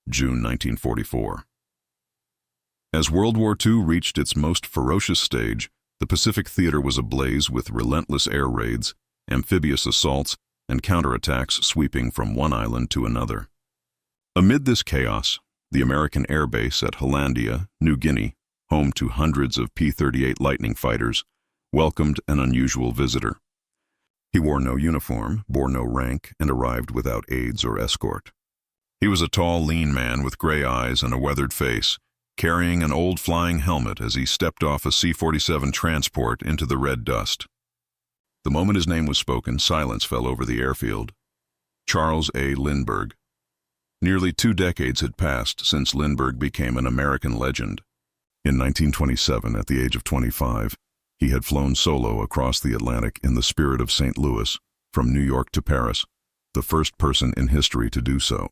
June 1944. As World War II reached its most ferocious stage, the Pacific theater was ablaze with relentless air raids, amphibious assaults, and counterattacks sweeping from one island to another. Amid this chaos, the American air base at Hollandia, New Guinea, home to hundreds of P-38 Lightning fighters, welcomed an unusual visitor. He wore no uniform, bore no rank, and arrived without aides or escort. He was a tall, lean man with gray eyes and a weathered face, carrying an old flying helmet as he stepped off a C-47 transport into the red dust. The moment his name was spoken, silence fell over the airfield. Charles A. Lindbergh. Nearly 2 decades had passed since Lindbergh became an American legend. In 1927, at the age of 25, he had flown solo across the Atlantic in the spirit of St. Louis, from New York to Paris, the first person in history to do so.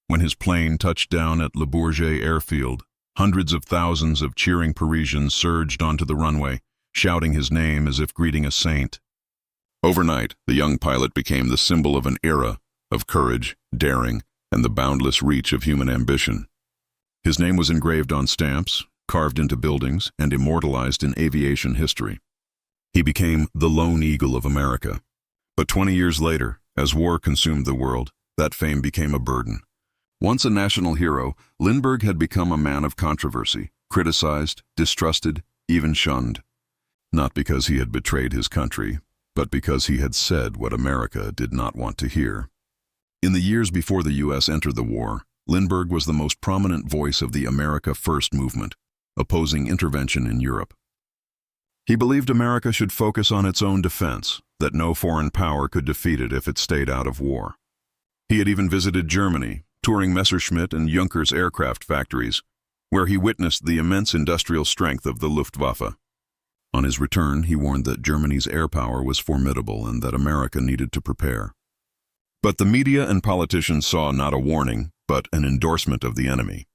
When his plane touched down at Le Bourget airfield, hundreds of thousands of cheering Parisians surged onto the runway, shouting his name as if greeting a saint. Overnight, the young pilot became the symbol of an era of courage, daring, and the boundless reach of human ambition. His name was engraved on stamps, carved into buildings, and immortalized in aviation history. He became the lone eagle of America. But 20 years later, as war consumed the world, that fame became a burden. Once a national hero, Lindbergh had become a man of controversy, criticized, distrusted, even shunned. Not because he had betrayed his country, but because he had said what America did not want to hear. In the years before the U.S. entered the war, Lindbergh was the most prominent voice of the America First movement, opposing intervention in Europe. He believed America should focus on its own defense, that no foreign power could defeat it if it stayed out of war. He had even visited Germany, touring Messerschmitt and Junkers aircraft factories, where he witnessed the immense industrial strength of the Luftwaffe. On his return, he warned that Germany's air power was formidable and that America needed to prepare. But the media and politicians saw not a warning, but an endorsement of the enemy.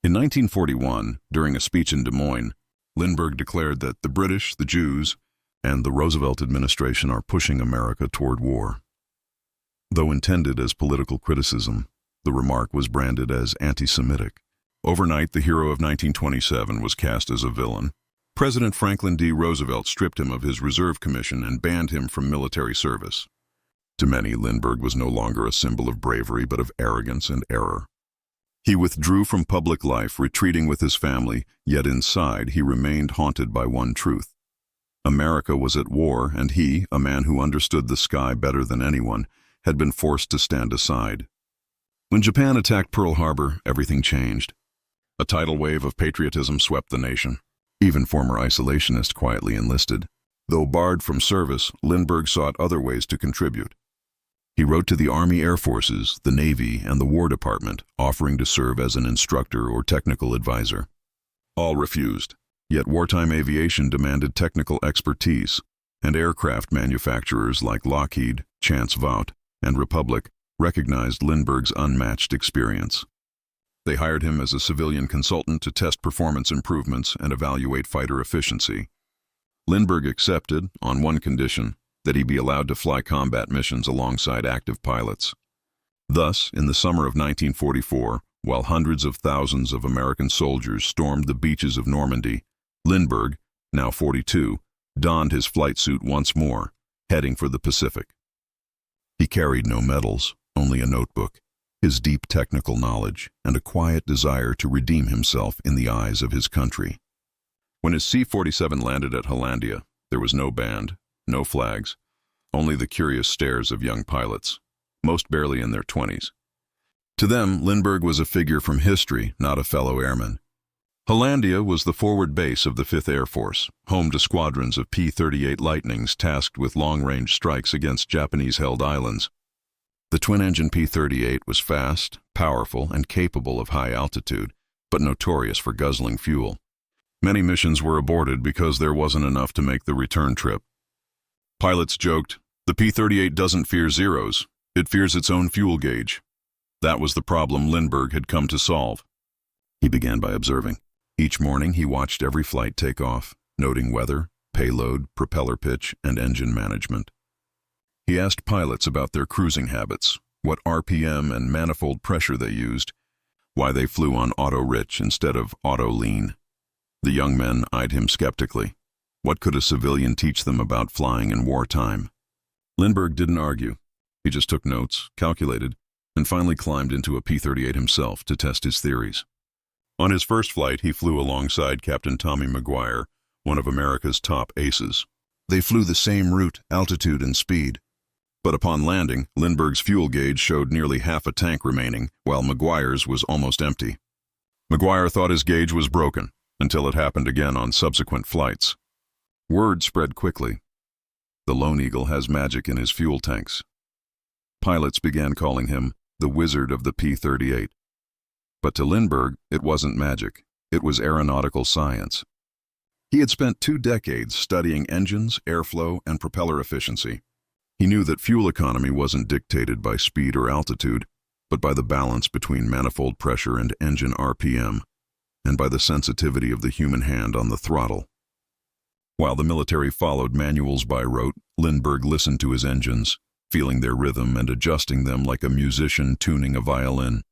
In 1941, during a speech in Des Moines, Lindbergh declared that the British, the Jews, and the Roosevelt administration are pushing America toward war. Though intended as political criticism, the remark was branded as anti-Semitic. Overnight, the hero of 1927 was cast as a villain. President Franklin D. Roosevelt stripped him of his reserve commission and banned him from military service. To many, Lindbergh was no longer a symbol of bravery, but of arrogance and error. He withdrew from public life, retreating with his family, yet inside he remained haunted by one truth. America was at war, and he, a man who understood the sky better than anyone, had been forced to stand aside. When Japan attacked Pearl Harbor, everything changed. A tidal wave of patriotism swept the nation. Even former isolationists quietly enlisted. Though barred from service, Lindbergh sought other ways to contribute. He wrote to the Army Air Forces, the Navy, and the War Department, offering to serve as an instructor or technical advisor. All refused, yet wartime aviation demanded technical expertise, and aircraft manufacturers like Lockheed, Chance Vought, and Republic recognized Lindbergh's unmatched experience. They hired him as a civilian consultant to test performance improvements and evaluate fighter efficiency. Lindbergh accepted, on one condition, that he be allowed to fly combat missions alongside active pilots. Thus, in the summer of 1944, while hundreds of thousands of American soldiers stormed the beaches of Normandy, Lindbergh, now 42, donned his flight suit once more, heading for the Pacific. He carried no medals, only a notebook, his deep technical knowledge, and a quiet desire to redeem himself in the eyes of his country. When his C-47 landed at Hollandia, there was no band, no flags, only the curious stares of young pilots, most barely in their 20s. To them, Lindbergh was a figure from history, not a fellow airman. Hollandia was the forward base of the 5th Air Force, home to squadrons of P-38 Lightnings tasked with long-range strikes against Japanese-held islands. The twin-engine P-38 was fast, powerful, and capable of high altitude, but notorious for guzzling fuel. Many missions were aborted because there wasn't enough to make the return trip. Pilots joked, "The P-38 doesn't fear zeros, it fears its own fuel gauge." That was the problem Lindbergh had come to solve. He began by observing. Each morning he watched every flight take off, noting weather, payload, propeller pitch, and engine management. He asked pilots about their cruising habits, what RPM and manifold pressure they used, why they flew on auto-rich instead of auto-lean. The young men eyed him skeptically. What could a civilian teach them about flying in wartime? Lindbergh didn't argue. He just took notes, calculated, and finally climbed into a P-38 himself to test his theories. On his first flight, he flew alongside Captain Tommy McGuire, one of America's top aces. They flew the same route, altitude, and speed. But upon landing, Lindbergh's fuel gauge showed nearly half a tank remaining, while McGuire's was almost empty. McGuire thought his gauge was broken, until it happened again on subsequent flights. Word spread quickly. The Lone Eagle has magic in his fuel tanks. Pilots began calling him the Wizard of the P-38. But to Lindbergh, it wasn't magic. It was aeronautical science. He had spent 2 decades studying engines, airflow, and propeller efficiency. He knew that fuel economy wasn't dictated by speed or altitude, but by the balance between manifold pressure and engine RPM, and by the sensitivity of the human hand on the throttle. While the military followed manuals by rote, Lindbergh listened to his engines, feeling their rhythm and adjusting them like a musician tuning a violin.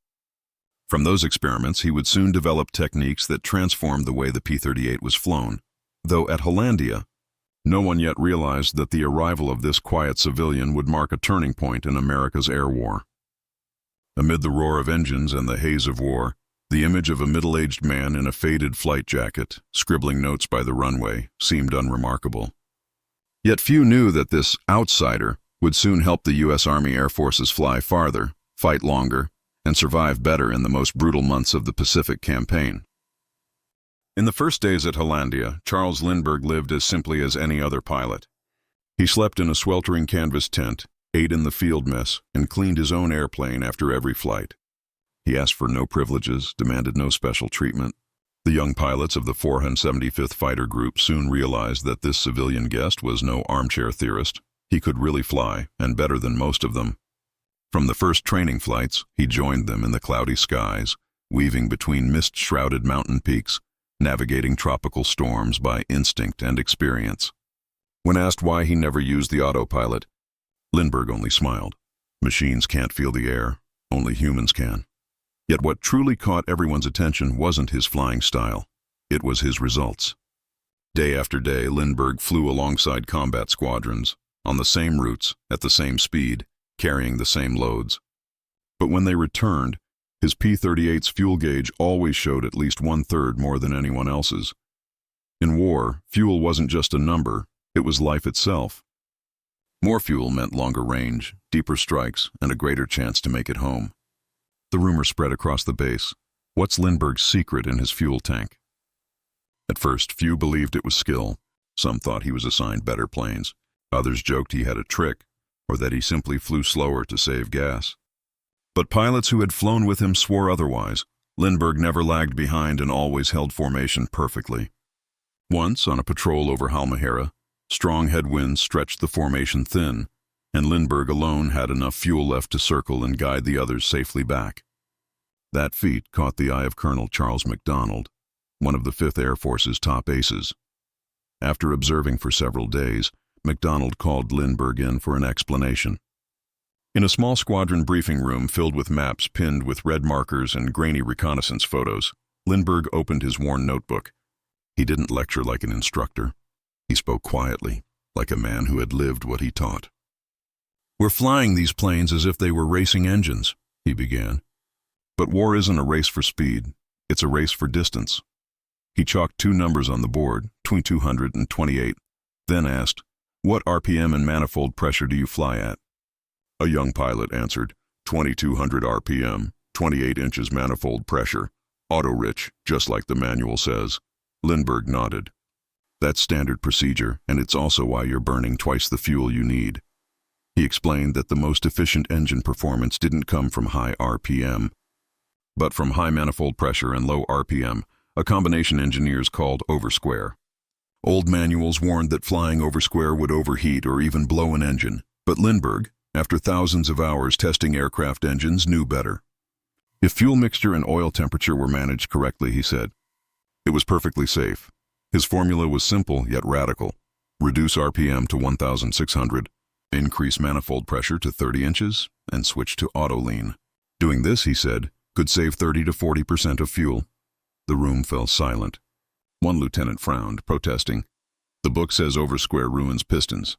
From those experiments, he would soon develop techniques that transformed the way the P-38 was flown, though at Hollandia, no one yet realized that the arrival of this quiet civilian would mark a turning point in America's air war. Amid the roar of engines and the haze of war, the image of a middle-aged man in a faded flight jacket, scribbling notes by the runway, seemed unremarkable. Yet few knew that this outsider would soon help the U.S. Army Air Forces fly farther, fight longer, and survive better in the most brutal months of the Pacific Campaign. In the first days at Hollandia, Charles Lindbergh lived as simply as any other pilot. He slept in a sweltering canvas tent, ate in the field mess, and cleaned his own airplane after every flight. He asked for no privileges, demanded no special treatment. The young pilots of the 475th Fighter Group soon realized that this civilian guest was no armchair theorist. He could really fly, and better than most of them. From the first training flights, he joined them in the cloudy skies, weaving between mist-shrouded mountain peaks, navigating tropical storms by instinct and experience. When asked why he never used the autopilot, Lindbergh only smiled. Machines can't feel the air, only humans can. Yet what truly caught everyone's attention wasn't his flying style. It was his results. Day after day, Lindbergh flew alongside combat squadrons, on the same routes, at the same speed, carrying the same loads. But when they returned, his P-38's fuel gauge always showed at least 1/3 more than anyone else's. In war, fuel wasn't just a number, it was life itself. More fuel meant longer range, deeper strikes, and a greater chance to make it home. The rumor spread across the base. What's Lindbergh's secret in his fuel tank? At first, few believed it was skill. Some thought he was assigned better planes. Others joked he had a trick, or that he simply flew slower to save gas. But pilots who had flown with him swore otherwise. Lindbergh never lagged behind and always held formation perfectly. Once, on a patrol over Halmahera, strong headwinds stretched the formation thin, and Lindbergh alone had enough fuel left to circle and guide the others safely back. That feat caught the eye of Colonel Charles MacDonald, one of the 5th Air Force's top aces. After observing for several days, MacDonald called Lindbergh in for an explanation. In a small squadron briefing room filled with maps pinned with red markers and grainy reconnaissance photos, Lindbergh opened his worn notebook. He didn't lecture like an instructor. He spoke quietly, like a man who had lived what he taught. "We're flying these planes as if they were racing engines," he began. "But war isn't a race for speed, it's a race for distance." He chalked 2 numbers on the board, 2200 and 28, then asked, "What RPM and manifold pressure do you fly at?" A young pilot answered, 2200 RPM, 28 inches manifold pressure, auto-rich, just like the manual says. Lindbergh nodded. "That's standard procedure, and it's also why you're burning twice the fuel you need." He explained that the most efficient engine performance didn't come from high RPM, but from high manifold pressure and low RPM, a combination engineers called oversquare. Old manuals warned that flying over square would overheat or even blow an engine, but Lindbergh, after thousands of hours testing aircraft engines, knew better. If fuel mixture and oil temperature were managed correctly, he said, it was perfectly safe. His formula was simple yet radical. Reduce RPM to 1,600, increase manifold pressure to 30 inches, and switch to auto-lean. Doing this, he said, could save 30 to 40% of fuel. The room fell silent. One lieutenant frowned, protesting. The book says over square ruins pistons.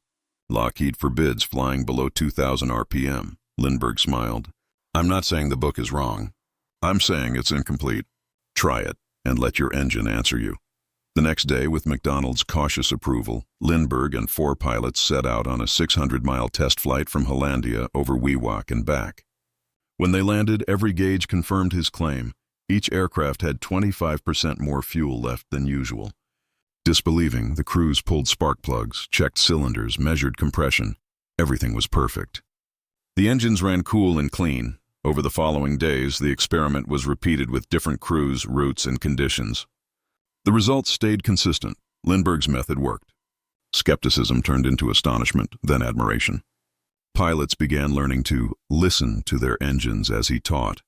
Lockheed forbids flying below 2,000 RPM. Lindbergh smiled. I'm not saying the book is wrong. I'm saying it's incomplete. Try it, and let your engine answer you. The next day, with McDonald's cautious approval, Lindbergh and 4 pilots set out on a 600-mile test flight from Hollandia over Wewak and back. When they landed, every gauge confirmed his claim. Each aircraft had 25% more fuel left than usual. Disbelieving, the crews pulled spark plugs, checked cylinders, measured compression. Everything was perfect. The engines ran cool and clean. Over the following days, the experiment was repeated with different crews, routes, and conditions. The results stayed consistent. Lindbergh's method worked. Skepticism turned into astonishment, then admiration. Pilots began learning to listen to their engines as he taught,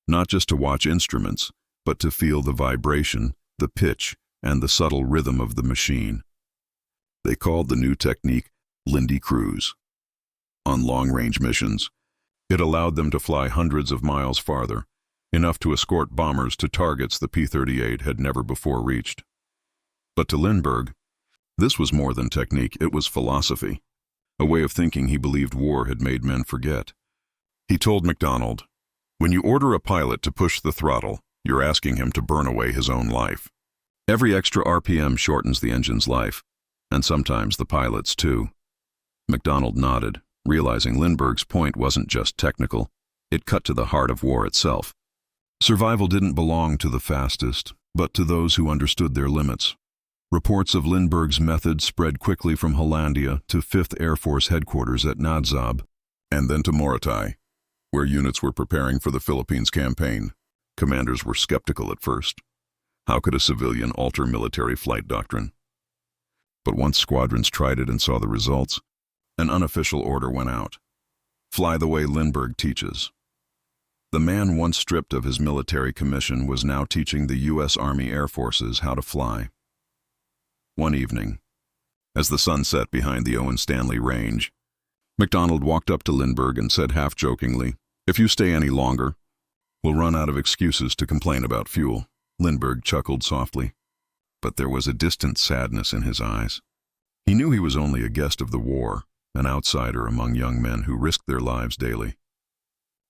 not just to watch instruments, but to feel the vibration, the pitch, and the subtle rhythm of the machine. They called the new technique Lindy Cruise. On long-range missions, it allowed them to fly hundreds of miles farther, enough to escort bombers to targets the P-38 had never before reached. But to Lindbergh, this was more than technique, it was philosophy, a way of thinking he believed war had made men forget. He told MacDonald, "When you order a pilot to push the throttle, you're asking him to burn away his own life. Every extra RPM shortens the engine's life, and sometimes the pilot's too." MacDonald nodded, realizing Lindbergh's point wasn't just technical, it cut to the heart of war itself. Survival didn't belong to the fastest, but to those who understood their limits. Reports of Lindbergh's method spread quickly from Hollandia to 5th Air Force headquarters at Nadzab, and then to Morotai, where units were preparing for the Philippines campaign. Commanders were skeptical at first. How could a civilian alter military flight doctrine? But once squadrons tried it and saw the results, an unofficial order went out. Fly the way Lindbergh teaches. The man once stripped of his military commission was now teaching the U.S. Army Air Forces how to fly. One evening, as the sun set behind the Owen Stanley Range, MacDonald walked up to Lindbergh and said half-jokingly, "If you stay any longer, we'll run out of excuses to complain about fuel." Lindbergh chuckled softly, but there was a distant sadness in his eyes. He knew he was only a guest of the war, an outsider among young men who risked their lives daily.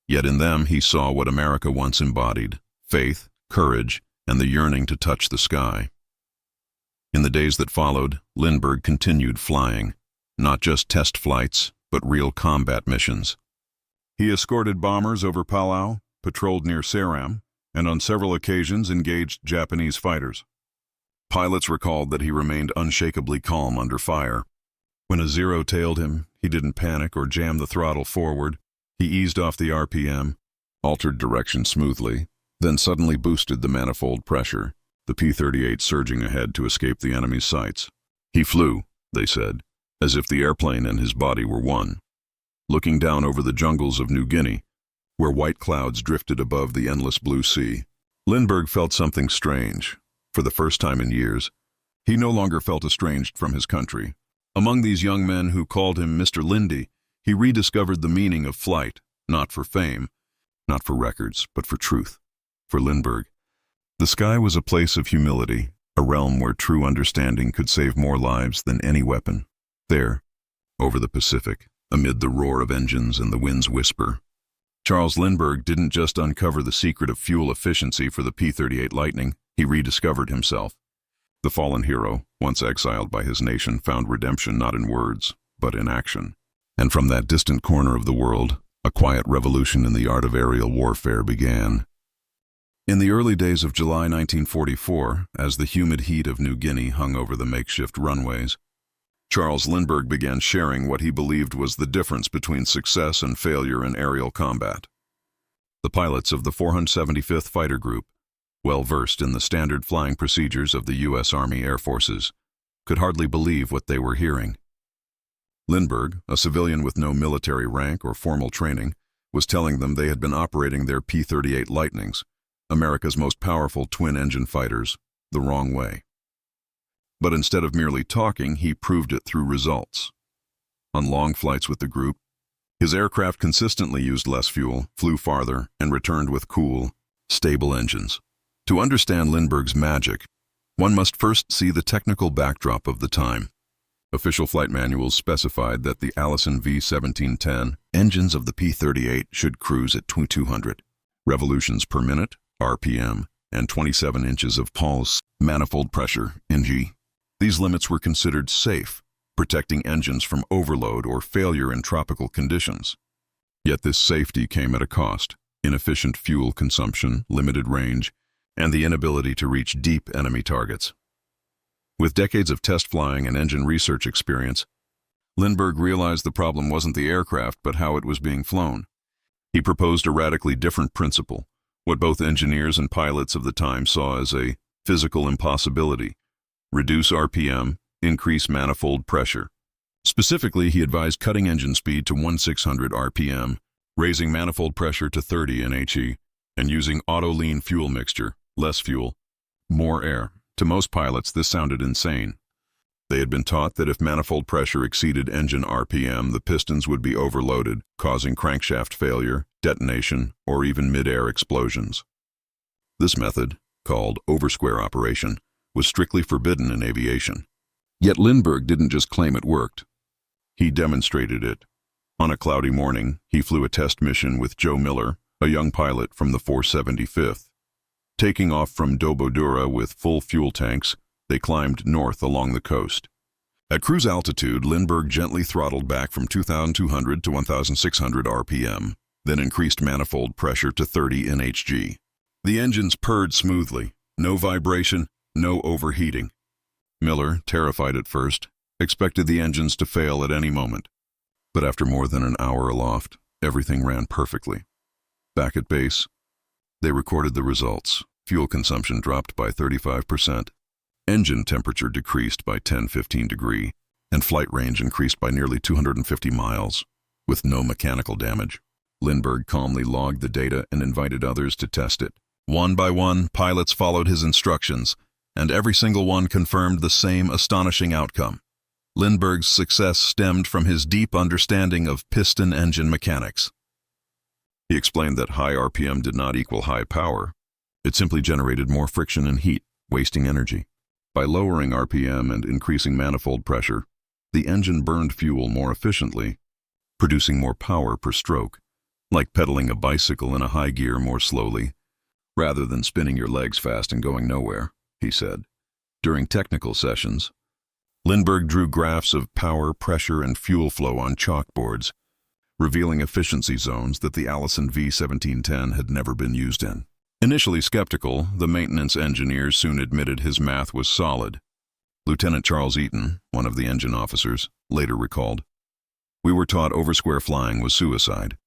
Yet in them he saw what America once embodied: faith, courage, and the yearning to touch the sky. In the days that followed, Lindbergh continued flying, not just test flights, but real combat missions. He escorted bombers over Palau, patrolled near Seram, and on several occasions engaged Japanese fighters. Pilots recalled that he remained unshakably calm under fire. When a Zero tailed him, he didn't panic or jam the throttle forward. He eased off the RPM, altered direction smoothly, then suddenly boosted the manifold pressure, the P-38 surging ahead to escape the enemy's sights. He flew, they said, as if the airplane and his body were one. Looking down over the jungles of New Guinea, where white clouds drifted above the endless blue sea, Lindbergh felt something strange. For the first time in years, he no longer felt estranged from his country. Among these young men who called him Mr. Lindy, he rediscovered the meaning of flight, not for fame, not for records, but for truth. For Lindbergh, the sky was a place of humility, a realm where true understanding could save more lives than any weapon. There, over the Pacific, amid the roar of engines and the wind's whisper, Charles Lindbergh didn't just uncover the secret of fuel efficiency for the P-38 Lightning, he rediscovered himself. The fallen hero, once exiled by his nation, found redemption not in words, but in action. And from that distant corner of the world, a quiet revolution in the art of aerial warfare began. In the early days of July 1944, as the humid heat of New Guinea hung over the makeshift runways, Charles Lindbergh began sharing what he believed was the difference between success and failure in aerial combat. The pilots of the 475th Fighter Group, well versed in the standard flying procedures of the U.S. Army Air Forces, could hardly believe what they were hearing. Lindbergh, a civilian with no military rank or formal training, was telling them they had been operating their P-38 Lightnings, America's most powerful twin-engine fighters, the wrong way. But instead of merely talking, he proved it through results. On long flights with the group, his aircraft consistently used less fuel, flew farther, and returned with cool, Stable engines. To understand Lindbergh's magic, one must first see the technical backdrop of the time. Official flight manuals specified that the Allison V-1710 engines of the P-38 should cruise at 200 revolutions per minute, RPM, and 27 inches of pulse, manifold pressure, NG. These limits were considered safe, protecting engines from overload or failure in tropical conditions. Yet this safety came at a cost: inefficient fuel consumption, limited range, and the inability to reach deep enemy targets. With decades of test flying and engine research experience, Lindbergh realized the problem wasn't the aircraft but how it was being flown. He proposed a radically different principle, what both engineers and pilots of the time saw as a physical impossibility: reduce RPM, increase manifold pressure. Specifically, he advised cutting engine speed to 1600 RPM, raising manifold pressure to 30 nHe, and using auto-lean fuel mixture, less fuel, more air. To most pilots, this sounded insane. They had been taught that if manifold pressure exceeded engine RPM, the pistons would be overloaded, causing crankshaft failure, detonation, or even mid-air explosions. This method, called oversquare operation, was strictly forbidden in aviation. Yet Lindbergh didn't just claim it worked. He demonstrated it. On a cloudy morning, he flew a test mission with Joe Miller, a young pilot from the 475th. Taking off from Dobodura with full fuel tanks, they climbed north along the coast. At cruise altitude, Lindbergh gently throttled back from 2,200 to 1,600 RPM, then increased manifold pressure to 30 nHg. The engines purred smoothly, no vibration, no overheating. Miller, terrified at first, expected the engines to fail at any moment. But after more than an hour aloft, everything ran perfectly. Back at base, they recorded the results. Fuel consumption dropped by 35%, engine temperature decreased by 10-15 degrees, and flight range increased by nearly 250 miles, with no mechanical damage. Lindbergh calmly logged the data and invited others to test it. One by one, pilots followed his instructions, and every single one confirmed the same astonishing outcome. Lindbergh's success stemmed from his deep understanding of piston engine mechanics. He explained that high RPM did not equal high power. It simply generated more friction and heat, wasting energy. By lowering RPM and increasing manifold pressure, the engine burned fuel more efficiently, producing more power per stroke, like pedaling a bicycle in a high gear more slowly, rather than spinning your legs fast and going nowhere, he said. During technical sessions, Lindbergh drew graphs of power, pressure, and fuel flow on chalkboards, revealing efficiency zones that the Allison V-1710 had never been used in. Initially skeptical, the maintenance engineers soon admitted his math was solid. Lieutenant Charles Eaton, one of the engine officers, later recalled, "We were taught oversquare flying was suicide."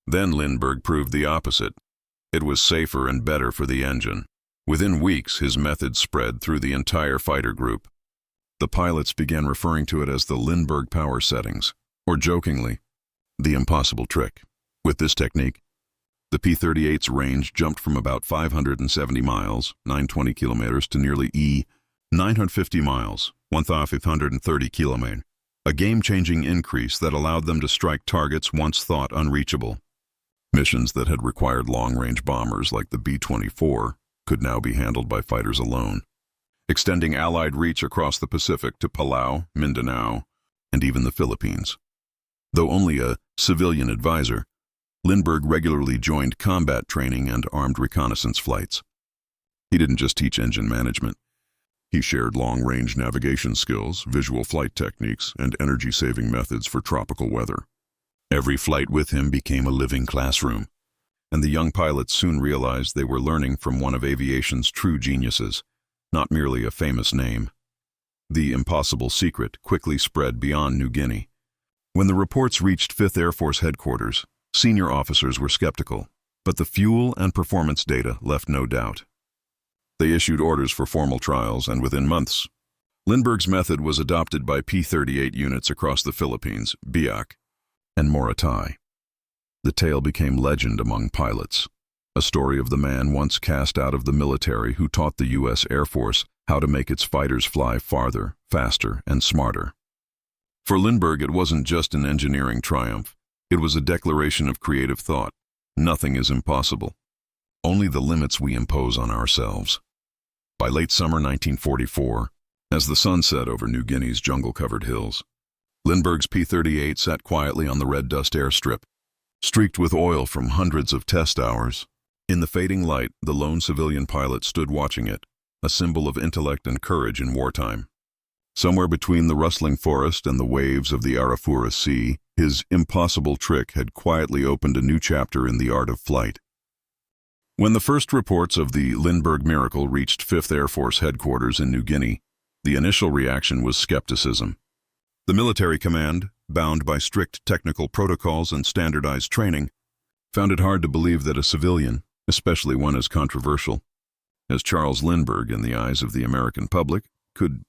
Then Lindbergh proved the opposite. It was safer and better for the engine. Within weeks, his method spread through the entire fighter group. The pilots began referring to it as the Lindbergh power settings, or jokingly, the impossible trick. With this technique, the P-38's range jumped from about 570 miles, 920 kilometers, to nearly 950 miles, 1,530 kilometers, a game-changing increase that allowed them to strike targets once thought unreachable. Missions that had required long-range bombers like the B-24 could now be handled by fighters alone, extending Allied reach across the Pacific to Palau, Mindanao, and even the Philippines. Though only a civilian advisor, Lindbergh regularly joined combat training and armed reconnaissance flights. He didn't just teach engine management. He shared long-range navigation skills, visual flight techniques, and energy-saving methods for tropical weather. Every flight with him became a living classroom, and the young pilots soon realized they were learning from one of aviation's true geniuses, not merely a famous name. The impossible secret quickly spread beyond New Guinea. When the reports reached 5th Air Force headquarters, senior officers were skeptical, but the fuel and performance data left no doubt. They issued orders for formal trials, and within months, Lindbergh's method was adopted by P-38 units across the Philippines, Biak, and Morotai. The tale became legend among pilots, a story of the man once cast out of the military who taught the U.S. Air Force how to make its fighters fly farther, faster, and smarter. For Lindbergh, it wasn't just an engineering triumph. It was a declaration of creative thought. Nothing is impossible. only the limits we impose on ourselves. By late summer 1944, as the sun set over New Guinea's jungle-covered hills, Lindbergh's P-38 sat quietly on the red dust airstrip, streaked with oil from hundreds of test hours. In the fading light, the lone civilian pilot stood watching it, a symbol of intellect and courage in wartime. Somewhere between the rustling forest and the waves of the Arafura Sea, his impossible trick had quietly opened a new chapter in the art of flight. When the first reports of the Lindbergh miracle reached 5th Air Force headquarters in New Guinea, the initial reaction was skepticism. The military command, bound by strict technical protocols and standardized training, found it hard to believe that a civilian, especially one as controversial as Charles Lindbergh in the eyes of the American public, could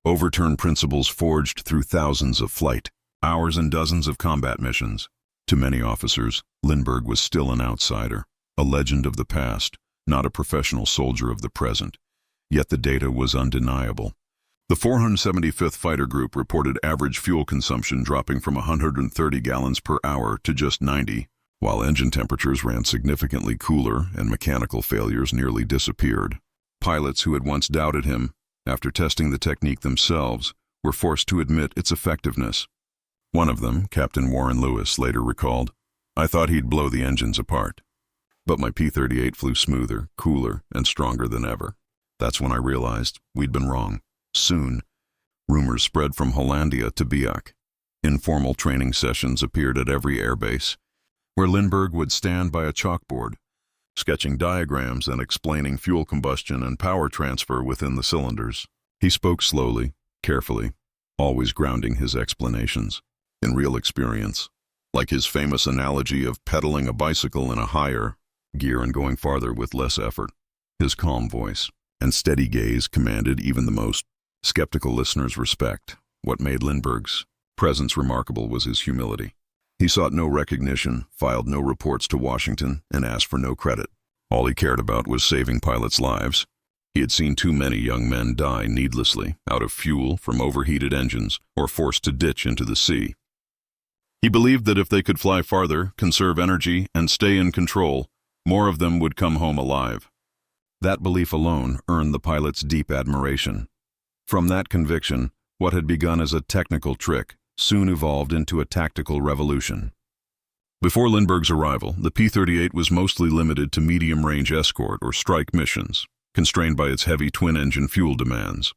overturn principles forged through thousands of flight hours and dozens of combat missions. To many officers, Lindbergh was still an outsider, a legend of the past, not a professional soldier of the present. Yet the data was undeniable. The 475th Fighter Group reported average fuel consumption dropping from 130 gallons per hour to just 90, while engine temperatures ran significantly cooler and mechanical failures nearly disappeared. Pilots who had once doubted him, after testing the technique themselves, were forced to admit its effectiveness. One of them, Captain Warren Lewis, later recalled, "I thought he'd blow the engines apart. But my P-38 flew smoother, cooler, and stronger than ever. That's when I realized we'd been wrong." Soon, rumors spread from Hollandia to Biak. Informal training sessions appeared at every airbase, where Lindbergh would stand by a chalkboard, sketching diagrams and explaining fuel combustion and power transfer within the cylinders. He spoke slowly, carefully, always grounding his explanations in real experience, like his famous analogy of pedaling a bicycle in a higher gear and going farther with less effort. His calm voice and steady gaze commanded even the most skeptical listeners' respect. What made Lindbergh's presence remarkable was his humility. He sought no recognition, filed no reports to Washington, and asked for no credit. All he cared about was saving pilots' lives. He had seen too many young men die needlessly, out of fuel from overheated engines, or forced to ditch into the sea. He believed that if they could fly farther, conserve energy, and stay in control, more of them would come home alive. That belief alone earned the pilots deep admiration. From that conviction, what had begun as a technical trick soon evolved into a tactical revolution. Before Lindbergh's arrival, the P-38 was mostly limited to medium-range escort or strike missions, constrained by its heavy twin-engine fuel demands.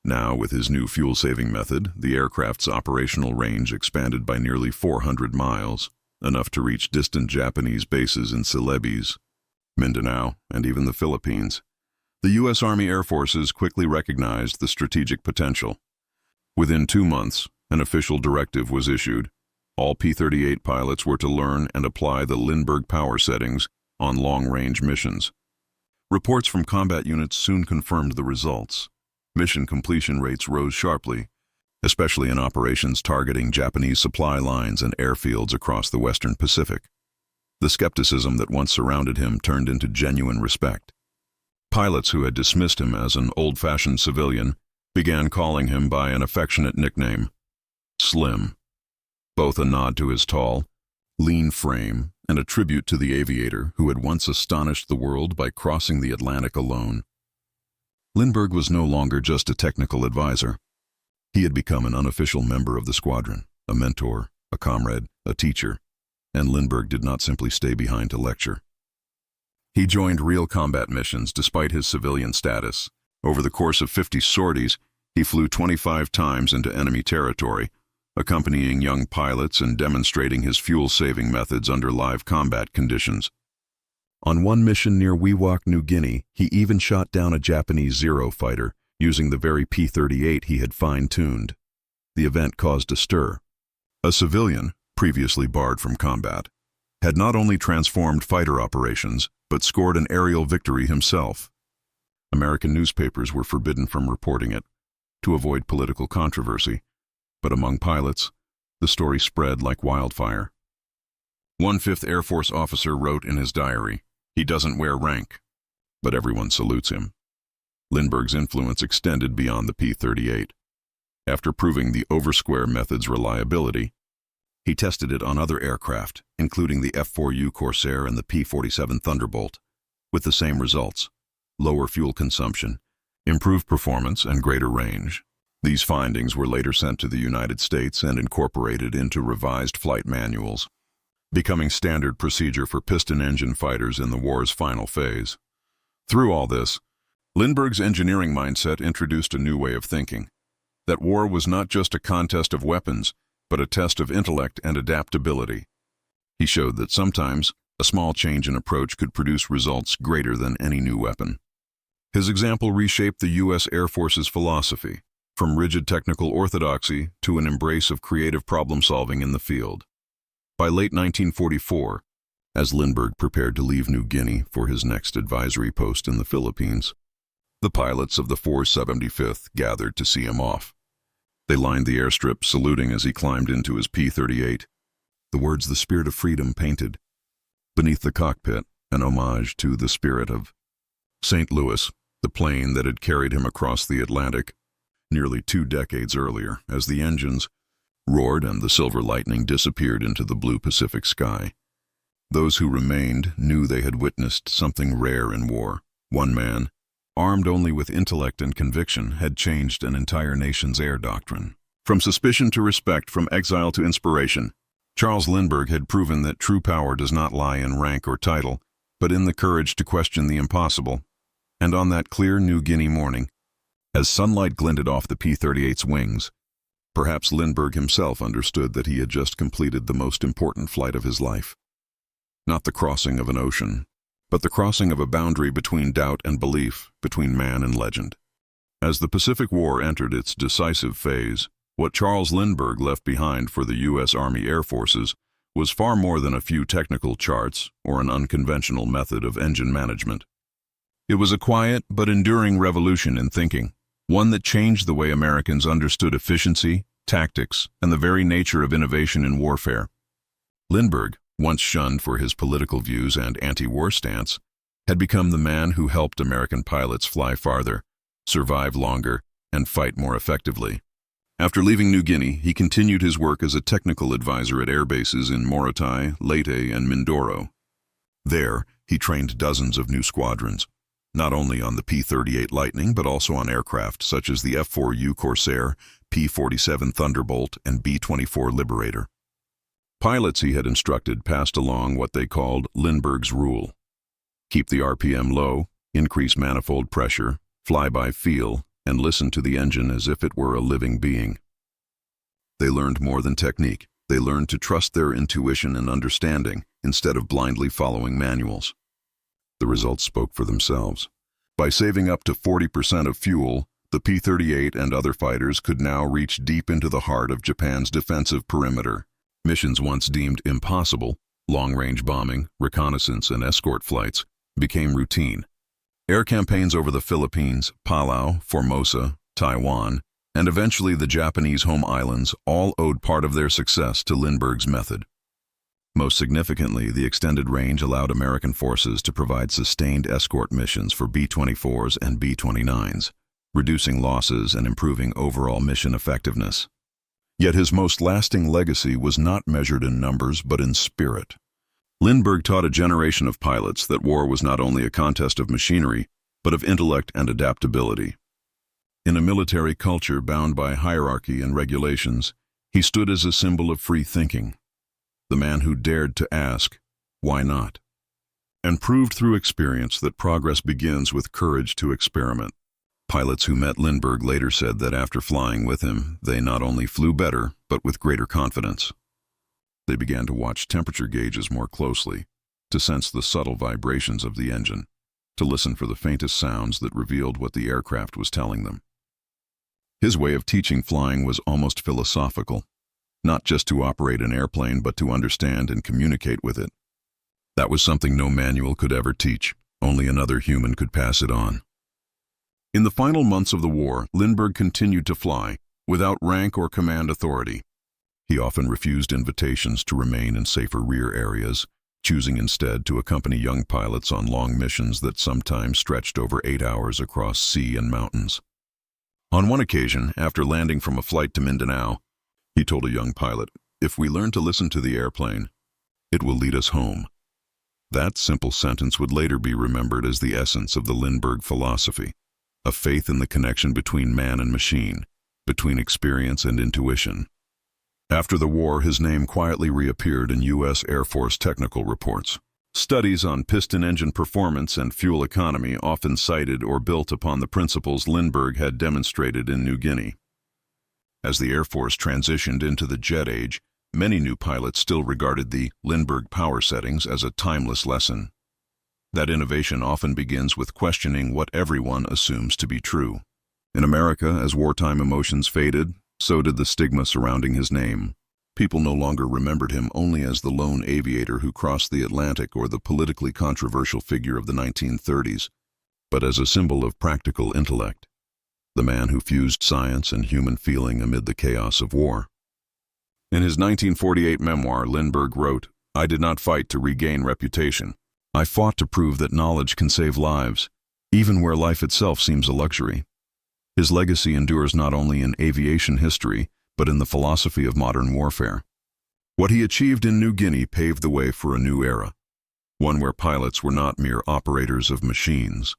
Now, with his new fuel-saving method, the aircraft's operational range expanded by nearly 400 miles, enough to reach distant Japanese bases in Celebes, Mindanao, and even the Philippines. The U.S. Army Air Forces quickly recognized the strategic potential. Within 2 months, an official directive was issued. All P-38 pilots were to learn and apply the Lindbergh power settings on long-range missions. Reports from combat units soon confirmed the results. Mission completion rates rose sharply, especially in operations targeting Japanese supply lines and airfields across the Western Pacific. The skepticism that once surrounded him turned into genuine respect. Pilots who had dismissed him as an old-fashioned civilian began calling him by an affectionate nickname, Slim, both a nod to his tall, lean frame and a tribute to the aviator who had once astonished the world by crossing the Atlantic alone. Lindbergh was no longer just a technical advisor. He had become an unofficial member of the squadron, a mentor, a comrade, a teacher, and Lindbergh did not simply stay behind to lecture. He joined real combat missions despite his civilian status. Over the course of 50 sorties, he flew 25 times into enemy territory, accompanying young pilots and demonstrating his fuel-saving methods under live combat conditions. On one mission near Wewak, New Guinea, he even shot down a Japanese Zero fighter using the very P-38 he had fine-tuned. The event caused a stir. A civilian, previously barred from combat, had not only transformed fighter operations, but scored an aerial victory himself. American newspapers were forbidden from reporting it, to avoid political controversy, but among pilots, the story spread like wildfire. One 5th Air Force officer wrote in his diary, "He doesn't wear rank, but everyone salutes him." Lindbergh's influence extended beyond the P-38. After proving the oversquare method's reliability, he tested it on other aircraft, including the F-4U Corsair and the P-47 Thunderbolt. with the same results: lower fuel consumption, improved performance, and greater range. These findings were later sent to the United States and incorporated into revised flight manuals, becoming standard procedure for piston engine fighters in the war's final phase. Through all this, Lindbergh's engineering mindset introduced a new way of thinking, that war was not just a contest of weapons, but a test of intellect and adaptability. He showed that sometimes a small change in approach could produce results greater than any new weapon. His example reshaped the U.S. Air Force's philosophy, from rigid technical orthodoxy to an embrace of creative problem-solving in the field. By late 1944, as Lindbergh prepared to leave New Guinea for his next advisory post in the Philippines, the pilots of the 475th gathered to see him off. They lined the airstrip, saluting as he climbed into his P-38, the words "the spirit of freedom" painted beneath the cockpit, an homage to the spirit of St. Louis, the plane that had carried him across the Atlantic nearly 2 decades earlier, as the engines roared and the silver lightning disappeared into the blue Pacific sky. Those who remained knew they had witnessed something rare in war. One man, armed only with intellect and conviction, had changed an entire nation's air doctrine. From suspicion to respect, from exile to inspiration, Charles Lindbergh had proven that true power does not lie in rank or title, but in the courage to question the impossible. And on that clear New Guinea morning, as sunlight glinted off the P-38's wings, perhaps Lindbergh himself understood that he had just completed the most important flight of his life. Not the crossing of an ocean, but the crossing of a boundary between doubt and belief, between man and legend. As the Pacific War entered its decisive phase, what Charles Lindbergh left behind for the U.S. Army Air Forces was far more than a few technical charts or an unconventional method of engine management. It was a quiet but enduring revolution in thinking, one that changed the way Americans understood efficiency, tactics, and the very nature of innovation in warfare. Lindbergh, once shunned for his political views and anti-war stance, had become the man who helped American pilots fly farther, survive longer, and fight more effectively. After leaving New Guinea, he continued his work as a technical advisor at air bases in Morotai, Leyte, and Mindoro. There, he trained dozens of new squadrons, not only on the P-38 Lightning but also on aircraft such as the F-4U Corsair, P-47 Thunderbolt, and B-24 Liberator. Pilots he had instructed passed along what they called Lindbergh's rule: keep the RPM low, increase manifold pressure, fly by feel, and listen to the engine as if it were a living being. They learned more than technique. They learned to trust their intuition and understanding instead of blindly following manuals. The results spoke for themselves. By saving up to 40% of fuel, the P-38 and other fighters could now reach deep into the heart of Japan's defensive perimeter. Missions once deemed impossible, long-range bombing, reconnaissance, and escort flights, became routine. Air campaigns over the Philippines, Palau, Formosa, Taiwan, and eventually the Japanese home islands all owed part of their success to Lindbergh's method. Most significantly, the extended range allowed American forces to provide sustained escort missions for B-24s and B-29s, reducing losses and improving overall mission effectiveness. Yet his most lasting legacy was not measured in numbers but in spirit. Lindbergh taught a generation of pilots that war was not only a contest of machinery, but of intellect and adaptability. In a military culture bound by hierarchy and regulations, he stood as a symbol of free thinking, the man who dared to ask, why not? And proved through experience that progress begins with courage to experiment. Pilots who met Lindbergh later said that after flying with him, they not only flew better, but with greater confidence. They began to watch temperature gauges more closely, to sense the subtle vibrations of the engine, to listen for the faintest sounds that revealed what the aircraft was telling them. His way of teaching flying was almost philosophical, not just to operate an airplane but to understand and communicate with it. That was something no manual could ever teach, only another human could pass it on. In the final months of the war, Lindbergh continued to fly, without rank or command authority. He often refused invitations to remain in safer rear areas, choosing instead to accompany young pilots on long missions that sometimes stretched over 8 hours across sea and mountains. On one occasion, after landing from a flight to Mindanao, he told a young pilot, "If we learn to listen to the airplane, it will lead us home." That simple sentence would later be remembered as the essence of the Lindbergh philosophy, a faith in the connection between man and machine, between experience and intuition. After the war, his name quietly reappeared in U.S. Air Force technical reports. Studies on piston engine performance and fuel economy often cited or built upon the principles Lindbergh had demonstrated in New Guinea. As the Air Force transitioned into the jet age, many new pilots still regarded the Lindbergh power settings as a timeless lesson. That innovation often begins with questioning what everyone assumes to be true. In America, as wartime emotions faded, so did the stigma surrounding his name. People no longer remembered him only as the lone aviator who crossed the Atlantic or the politically controversial figure of the 1930s, but as a symbol of practical intellect, the man who fused science and human feeling amid the chaos of war. In his 1948 memoir, Lindbergh wrote, "I did not fight to regain reputation. I fought to prove that knowledge can save lives, even where life itself seems a luxury." His legacy endures not only in aviation history, but in the philosophy of modern warfare. What he achieved in New Guinea paved the way for a new era, one where pilots were not mere operators of machines,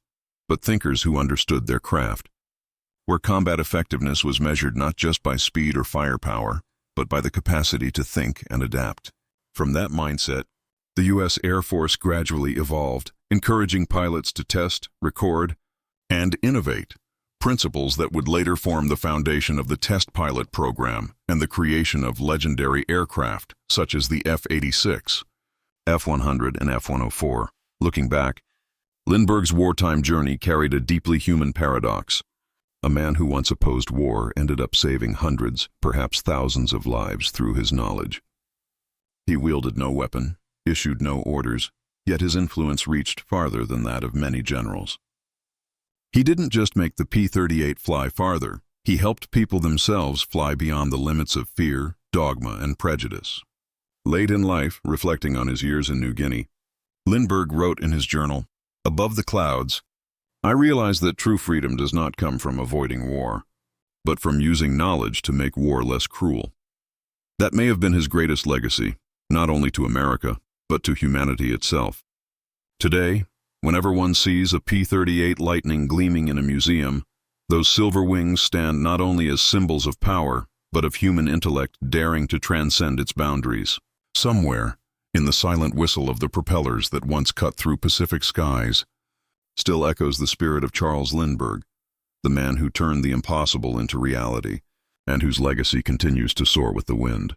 but thinkers who understood their craft, where combat effectiveness was measured not just by speed or firepower, but by the capacity to think and adapt. From that mindset, the U.S. Air Force gradually evolved, encouraging pilots to test, record, and innovate, principles that would later form the foundation of the test pilot program and the creation of legendary aircraft such as the F-86, F-100, and F-104. Looking back, Lindbergh's wartime journey carried a deeply human paradox. A man who once opposed war ended up saving hundreds, perhaps thousands of lives through his knowledge. He wielded no weapon, issued no orders, yet his influence reached farther than that of many generals. He didn't just make the P-38 fly farther, he helped people themselves fly beyond the limits of fear, dogma, and prejudice. Late in life, reflecting on his years in New Guinea, Lindbergh wrote in his journal, "Above the clouds, I realize that true freedom does not come from avoiding war, but from using knowledge to make war less cruel." That may have been his greatest legacy, not only to America, but to humanity itself. Today, whenever one sees a P-38 Lightning gleaming in a museum, those silver wings stand not only as symbols of power, but of human intellect daring to transcend its boundaries. Somewhere, in the silent whistle of the propellers that once cut through Pacific skies, still echoes the spirit of Charles Lindbergh, the man who turned the impossible into reality, and whose legacy continues to soar with the wind.